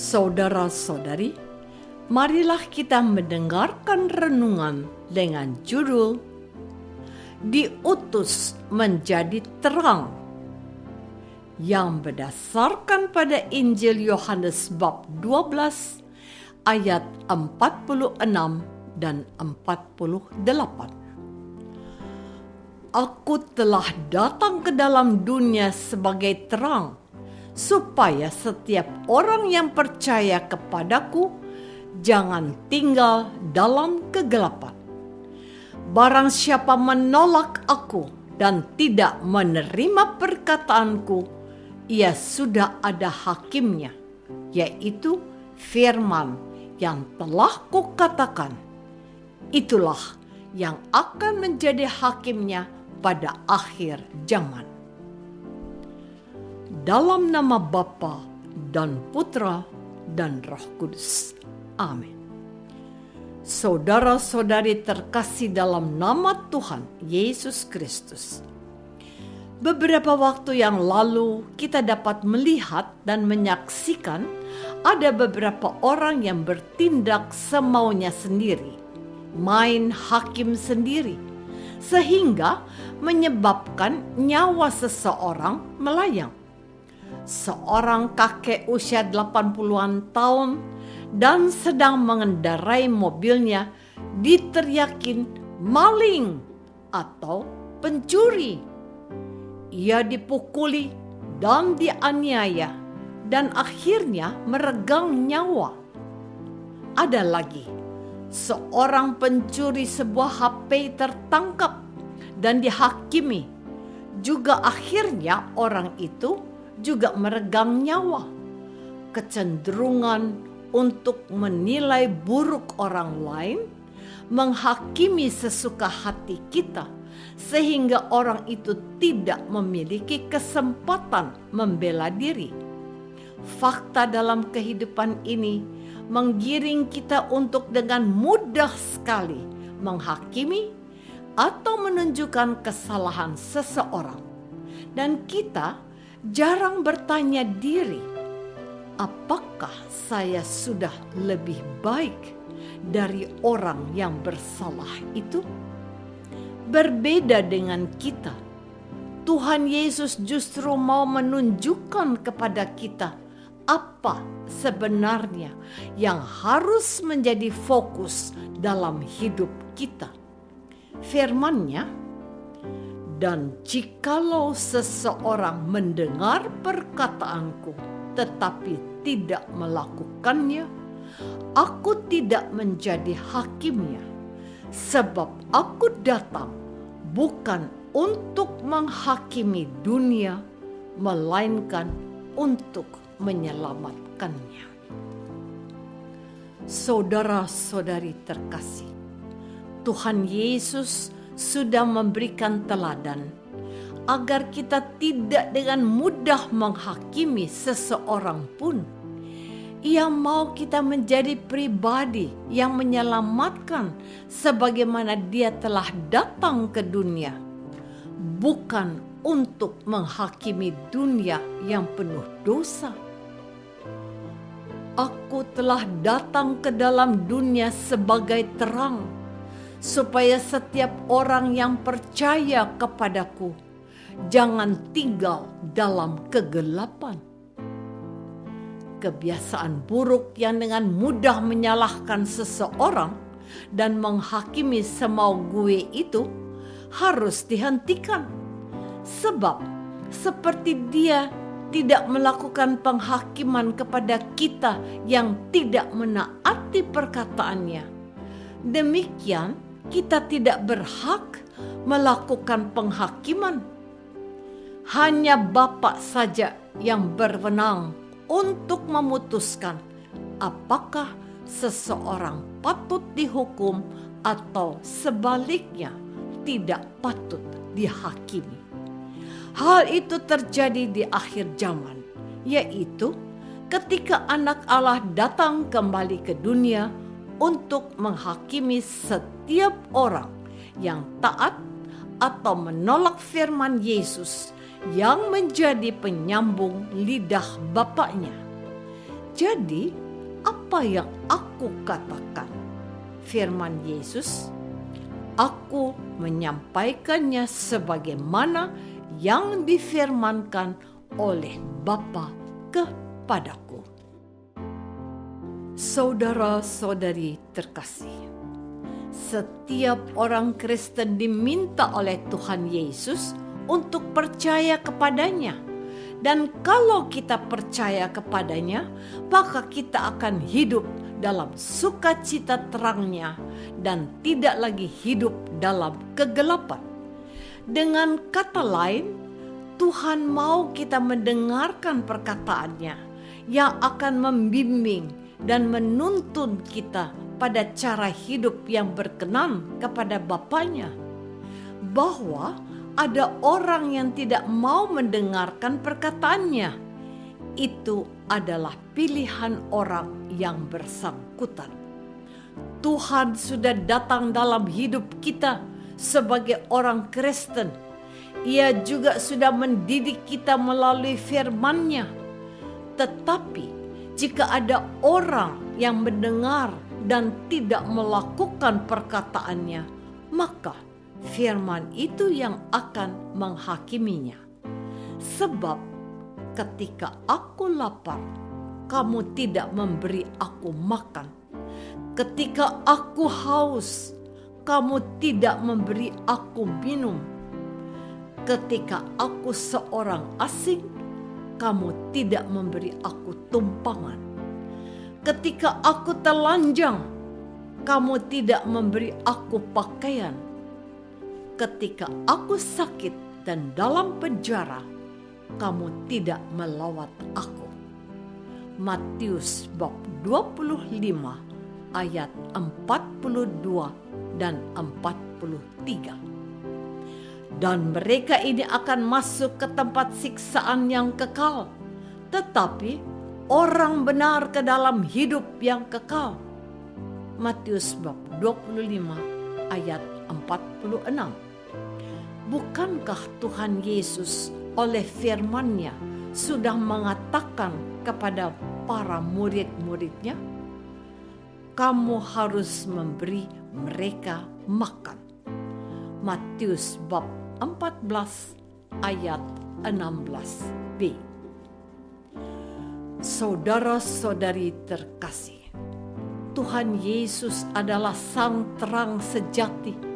Saudara-saudari, marilah kita mendengarkan renungan dengan judul Diutus Menjadi Terang, yang berdasarkan pada Injil Yohanes bab 12 ayat 46 dan 48. Aku telah datang ke dalam dunia sebagai terang, supaya setiap orang yang percaya kepadaku jangan tinggal dalam kegelapan. Barang siapa menolak aku dan tidak menerima perkataanku, ia sudah ada hakimnya, yaitu firman yang telah kukatakan. Itulah yang akan menjadi hakimnya pada akhir zaman. Dalam nama Bapa dan Putra dan Roh Kudus. Amin. Saudara-saudari terkasih dalam nama Tuhan Yesus Kristus. Beberapa waktu yang lalu kita dapat melihat dan menyaksikan ada beberapa orang yang bertindak semaunya sendiri, main hakim sendiri, sehingga menyebabkan nyawa seseorang melayang. Seorang kakek usia 80-an tahun dan sedang mengendarai mobilnya diteriakin maling atau pencuri. Ia dipukuli dan dianiaya dan akhirnya meregang nyawa. Ada lagi, seorang pencuri sebuah HP tertangkap dan dihakimi. Juga akhirnya orang itu juga meregang nyawa. Kecenderungan untuk menilai buruk orang lain, menghakimi sesuka hati kita, sehingga orang itu tidak memiliki kesempatan membela diri. Fakta dalam kehidupan ini menggiring kita untuk dengan mudah sekali menghakimi atau menunjukkan kesalahan seseorang. Dan kita jarang bertanya diri, apakah saya sudah lebih baik dari orang yang bersalah itu? Berbeda dengan kita, Tuhan Yesus justru mau menunjukkan kepada kita apa sebenarnya yang harus menjadi fokus dalam hidup kita. Firman-Nya, dan jikalau seseorang mendengar perkataanku tetapi tidak melakukannya, aku tidak menjadi hakimnya. Sebab aku datang bukan untuk menghakimi dunia, melainkan untuk menyelamatkannya. Saudara-saudari terkasih, Tuhan Yesus sudah memberikan teladan agar kita tidak dengan mudah menghakimi seseorang pun. Ia mau kita menjadi pribadi yang menyelamatkan sebagaimana Dia telah datang ke dunia, bukan untuk menghakimi dunia yang penuh dosa. Aku telah datang ke dalam dunia sebagai terang, supaya setiap orang yang percaya kepadaku jangan tinggal dalam kegelapan. Kebiasaan buruk yang dengan mudah menyalahkan seseorang dan menghakimi semau gue itu harus dihentikan. Sebab seperti Dia tidak melakukan penghakiman kepada kita yang tidak menaati perkataannya, demikian kita tidak berhak melakukan penghakiman. Hanya Bapa saja yang berwenang untuk memutuskan apakah seseorang patut dihukum atau sebaliknya tidak patut dihakimi. Hal itu terjadi di akhir zaman, yaitu ketika Anak Allah datang kembali ke dunia untuk menghakimi setiap orang yang taat atau menolak firman Yesus yang menjadi penyambung lidah Bapaknya. Jadi, apa yang aku katakan? Firman Yesus, aku menyampaikannya sebagaimana yang difirmankan oleh Bapa kepadaku. Saudara-saudari terkasih, setiap orang Kristen diminta oleh Tuhan Yesus untuk percaya kepadanya. Dan kalau kita percaya kepadanya, maka kita akan hidup dalam sukacita terangnya dan tidak lagi hidup dalam kegelapan. Dengan kata lain, Tuhan mau kita mendengarkan perkataannya yang akan membimbing dan menuntun kita pada cara hidup yang berkenan kepada Bapanya. Bahwa ada orang yang tidak mau mendengarkan perkataannya. Itu adalah pilihan orang yang bersangkutan. Tuhan sudah datang dalam hidup kita sebagai orang Kristen. Ia juga sudah mendidik kita melalui firman-Nya. Tetapi jika ada orang yang mendengar dan tidak melakukan perkataannya, maka firman itu yang akan menghakiminya. Sebab ketika aku lapar, kamu tidak memberi aku makan. Ketika aku haus, kamu tidak memberi aku minum. Ketika aku seorang asing, kamu tidak memberi aku tumpangan. Ketika aku telanjang, kamu tidak memberi aku pakaian. Ketika aku sakit dan dalam penjara, kamu tidak melawat aku. Matius bab 25 ayat 42 dan 43. Dan mereka ini akan masuk ke tempat siksaan yang kekal, tetapi orang benar ke dalam hidup yang kekal. Matius bab 25 ayat 46. Bukankah Tuhan Yesus oleh firman-Nya sudah mengatakan kepada para murid-muridnya, kamu harus memberi mereka makan. Matius bab 14 ayat 16b. Saudara-saudari terkasih, Tuhan Yesus adalah sang terang sejati.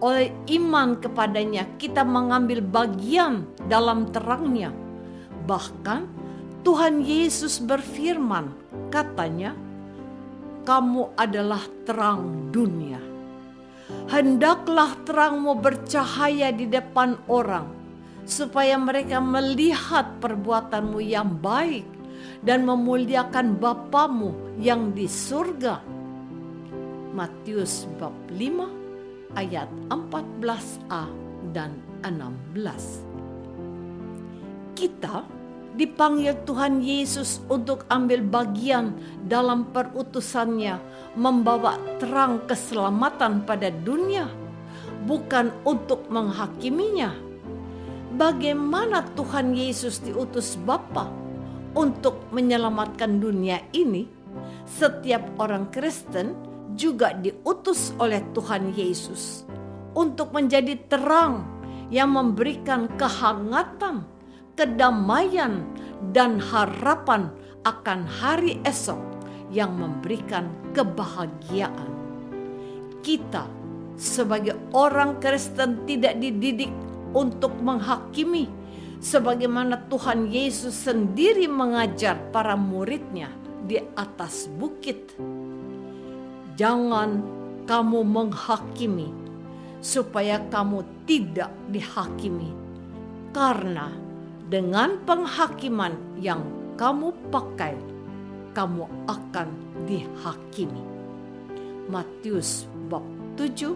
Oleh iman kepadanya kita mengambil bagian dalam terangnya. Bahkan Tuhan Yesus berfirman, katanya, kamu adalah terang dunia. Hendaklah terangmu bercahaya di depan orang, supaya mereka melihat perbuatanmu yang baik dan memuliakan Bapamu yang di surga. Matius bab 5 ayat 14a dan 16. Kita dipanggil Tuhan Yesus untuk ambil bagian dalam perutusannya membawa terang keselamatan pada dunia, bukan untuk menghakiminya. Bagaimana Tuhan Yesus diutus Bapa untuk menyelamatkan dunia ini? Setiap orang Kristen juga diutus oleh Tuhan Yesus untuk menjadi terang yang memberikan kehangatan, kedamaian, dan harapan akan hari esok yang memberikan kebahagiaan. Kita sebagai orang Kristen tidak dididik untuk menghakimi, sebagaimana Tuhan Yesus sendiri mengajar para murid-Nya di atas bukit. Jangan kamu menghakimi, supaya kamu tidak dihakimi. Karena dengan penghakiman yang kamu pakai, kamu akan dihakimi. Matius bab 7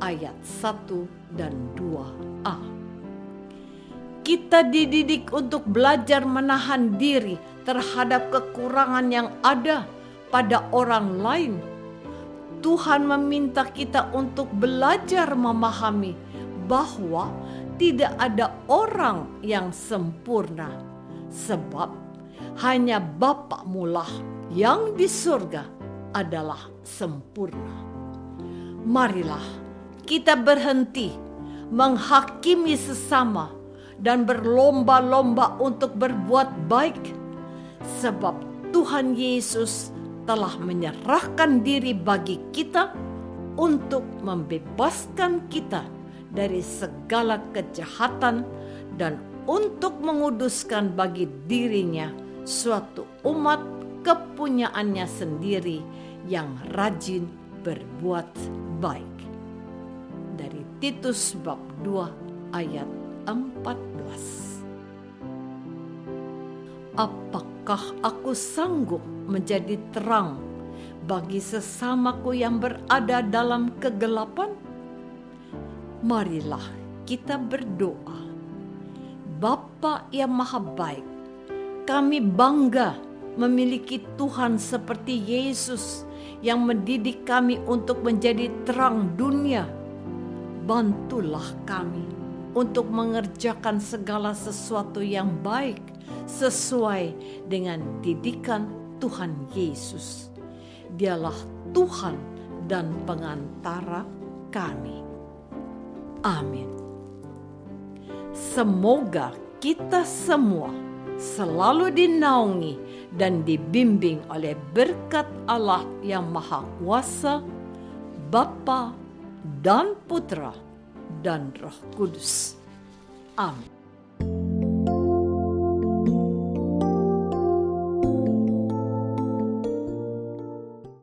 ayat 1 dan 2a. Kita dididik untuk belajar menahan diri terhadap kekurangan yang ada pada orang lain. Tuhan meminta kita untuk belajar memahami bahwa tidak ada orang yang sempurna, sebab hanya Bapa-Mu lah yang di surga adalah sempurna. Marilah kita berhenti menghakimi sesama dan berlomba-lomba untuk berbuat baik, sebab Tuhan Yesus telah menyerahkan diri bagi kita untuk membebaskan kita dari segala kejahatan dan untuk menguduskan bagi dirinya suatu umat kepunyaannya sendiri yang rajin berbuat baik. Dari Titus bab 2 ayat 14. Apakah aku sanggup menjadi terang bagi sesamaku yang berada dalam kegelapan? Marilah kita berdoa. Bapa yang Maha Baik, kami bangga memiliki Tuhan seperti Yesus yang mendidik kami untuk menjadi terang dunia. Bantulah kami untuk mengerjakan segala sesuatu yang baik sesuai dengan didikan Tuhan Yesus. Dialah Tuhan dan pengantara kami. Amin. Semoga kita semua selalu dinaungi dan dibimbing oleh berkat Allah yang Maha Kuasa, Bapa dan Putra dan Roh Kudus. Amin.